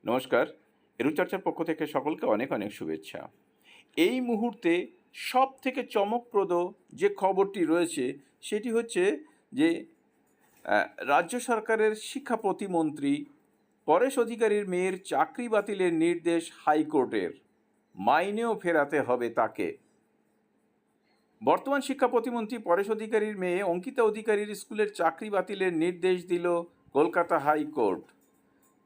নমস্কার। এরুচর্চার পক্ষ থেকে সকলকে অনেক অনেক শুভেচ্ছা। এই মুহূর্তে সবথেকে চমকপ্রদ যে খবরটি রয়েছে সেটি হচ্ছে যে রাজ্য সরকারের শিক্ষা প্রতিমন্ত্রী পরেশ অধিকারীর মেয়ের চাকরি বাতিলের নির্দেশ হাইকোর্টের। মাইনেও ফেরাতে হবে তাকে। বর্তমান শিক্ষা প্রতিমন্ত্রী পরেশ অধিকারীর মেয়ে অঙ্কিতা অধিকারীর স্কুলের চাকরি বাতিলের নির্দেশ দিল কলকাতা হাইকোর্ট।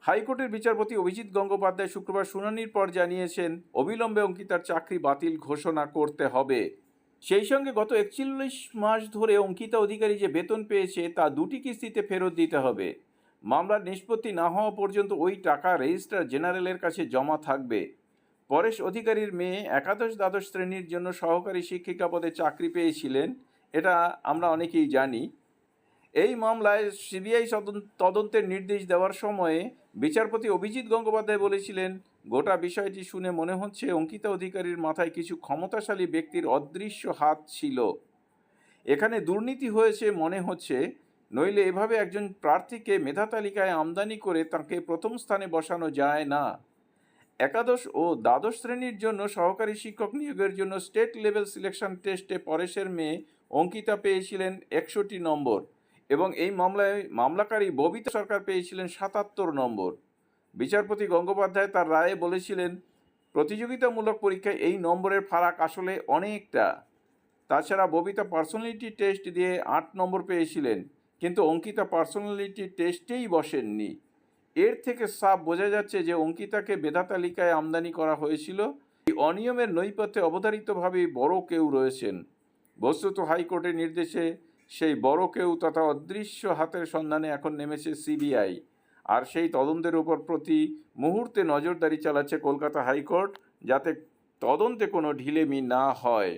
হাইকোর্টের বিচারপতি অভিজিৎ গঙ্গোপাধ্যায় শুক্রবার শুনানির পর জানিয়েছেন অবিলম্বে অঙ্কিতার চাকরি বাতিল ঘোষণা করতে হবে। সেই সঙ্গে গত ৪১ মাস ধরে অঙ্কিতা অধিকারী যে বেতন পেয়েছে তা ২টি কিস্তিতে ফেরত দিতে হবে। মামলার নিষ্পত্তি না হওয়া পর্যন্ত ওই টাকা রেজিস্ট্রার জেনারেলের কাছে জমা থাকবে। পরেশ অধিকারীর মেয়ে একাদশ দ্বাদশ শ্রেণীর জন্য সহকারী শিক্ষিকা পদে চাকরি পেয়েছিলেন, এটা আমরা অনেকেই জানি। এই মামলায় সিবিআই তদন্তের নির্দেশ দেওয়ার সময়ে বিচারপতি অভিজিৎ গঙ্গোপাধ্যায় বলেছিলেন, গোটা বিষয়টি শুনে মনে হচ্ছে অঙ্কিতা অধিকারীর মাথায় কিছু ক্ষমতাশালী ব্যক্তির অদৃশ্য হাত ছিল। এখানে দুর্নীতি হয়েছে মনে হচ্ছে, নইলে এভাবে একজন প্রার্থীকে মেধা তালিকায় আমদানি করে তাকে প্রথম স্থানে বসানো যায় না। একাদশ ও দ্বাদশ শ্রেণীর জন্য সহকারী শিক্ষক নিয়োগের জন্য স্টেট লেভেল সিলেকশন টেস্টে পরেশের মেয়ে অঙ্কিতা পেয়েছিলেন ৬১ নম্বর এবং এই মামলাকারী ববিতা সরকার পেয়েছিলেন ৭৭ নম্বর। বিচারপতি গঙ্গোপাধ্যায় তার রায়ে বলেছিলেন, প্রতিযোগিতামূলক পরীক্ষায় এই নম্বরের ফারাক আসলে অনেকটা। তাছাড়া ববিতা পার্সোনালিটি টেস্ট দিয়ে ৮ নম্বর পেয়েছিলেন, কিন্তু অঙ্কিতা পার্সোনালিটি টেস্টেই বসেননি। এর থেকে সাফ বোঝা যাচ্ছে যে অঙ্কিতাকে মেধা তালিকায় আমদানি করা হয়েছিল। এই অনিয়মের নৈপথ্যে অবধারিতভাবেই বড় কেউ রয়েছেন। বস্তুত হাইকোর্টের নির্দেশে সেই বড় কেউ তথা অদৃশ্য হাতের সন্ধানে এখন নেমেছে সিবিআই, আর সেই তদন্তের উপর প্রতি মুহূর্তে নজরদারি চালাচ্ছে কলকাতা হাইকোর্ট, যাতে তদন্তে কোনো ঢিলেমি না হয়।